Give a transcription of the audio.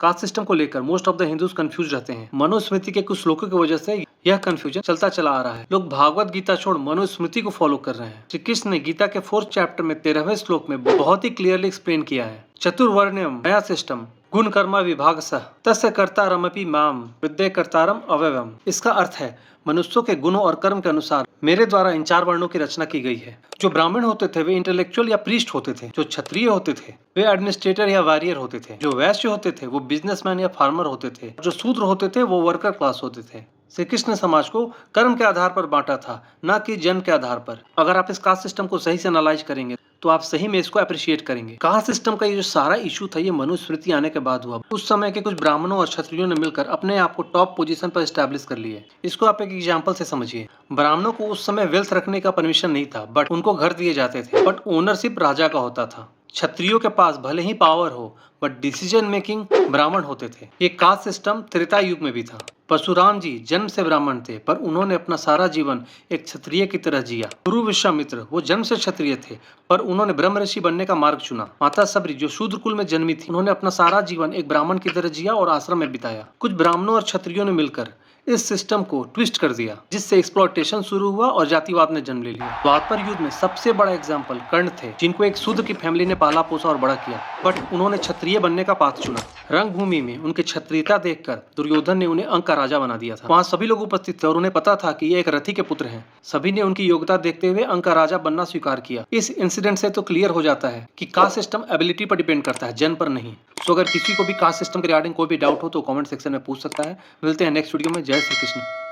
Caste system को लेकर most of the Hindus confuse रहते हैं। मनुस्मृति के कुछ श्लोकों की वजह से यह कंफ्यूजन चलता चला आ रहा है। लोग भागवत गीता छोड़ मनुस्मृति को फॉलो कर रहे हैं। श्री कृष्ण ने गीता के 4th चैप्टर में 13वें श्लोक में बहुत ही क्लियरली एक्सप्लेन किया है, चतुर्वर्ण्यम नया सिस्टम गुण कर्मा विभागसः तस्य कर्तारमपि माम विद्ये कर्तारम अव्ययम। इसका अर्थ है मनुष्यों के गुणों और कर्म के अनुसार मेरे द्वारा इन 4 वर्णों की रचना की गई है। जो ब्राह्मण होते थे वे इंटेलेक्चुअल या प्रीस्ट होते थे, जो क्षत्रिय होते थे वे एडमिनिस्ट्रेटर या वॉरियर होते थे, जो वैश्य होते थे वो बिजनेसमैन या फार्मर होते थे, जो शूद्र होते थे वो वर्कर क्लास होते थे। श्री कृष्ण ने समाज को कर्म के आधार पर बांटा था, न कि जन्म के आधार पर। अगर आप इस कास्ट सिस्टम को सही से एनालाइज करेंगे तो आप सही में इसको अप्रिशिएट करेंगे। कास्ट सिस्टम का ये जो सारा इशू था ये मनुस्मृति आने के बाद हुआ। उस समय के कुछ ब्राह्मणों और क्षत्रियों ने मिलकर अपने आप को टॉप पोजीशन पर एस्टैब्लिश कर लिए। इसको आप एक एग्जांपल से समझिए। ब्राह्मणों को उस समय वेल्थ रखने का परमिशन नहीं था, बट उनको घर दिए जाते थे, बट ओनरशिप राजा का होता था। क्षत्रियों के पास भले ही पावर हो बट डिसीजन मेकिंग ब्राह्मण होते थे। ये कास्ट सिस्टम त्रेता युग में भी था। परशुराम जी जन्म से ब्राह्मण थे, पर उन्होंने अपना सारा जीवन एक क्षत्रिय की तरह जिया। गुरु विश्वामित्र वो जन्म से क्षत्रिय थे, पर उन्होंने ब्रह्म ऋषि बनने का मार्ग चुना। माता सबरी जो शूद्र कुल में जन्मी थी, उन्होंने अपना सारा जीवन एक ब्राह्मण की तरह जिया और आश्रम में बिताया। कुछ ब्राह्मणों और क्षत्रियों ने मिलकर इस सिस्टम को ट्विस्ट कर दिया, जिससे एक्सप्लॉयटेशन शुरू हुआ और जातिवाद ने जन्म ले लिया। द्वापर युग में सबसे बड़ा एग्जाम्पल कर्ण थे, जिनको एक शूद्र की फैमिली ने पाला पोसा और बड़ा किया, बट उन्होंने क्षत्रिय बनने का पाथ चुना। रंगभूमि में उनकी क्षत्रियता देखकर दुर्योधन ने उन्हें अंक का राजा बना दिया था। वहाँ सभी लोग उपस्थित थे और उन्हें पता था कि ये एक रथी के पुत्र हैं। सभी ने उनकी योग्यता देखते हुए अंक का राजा बनना स्वीकार किया। इस इंसिडेंट से तो क्लियर हो जाता है कि कास्ट सिस्टम एबिलिटी पर डिपेंड करता है, जन्म पर नहीं। तो अगर किसी को भी कास्ट सिस्टम के रिगार्डिंग कोई भी डाउट हो तो कमेंट सेक्शन में पूछ सकता है। मिलते हैं नेक्स्ट वीडियो में। जय श्री कृष्ण।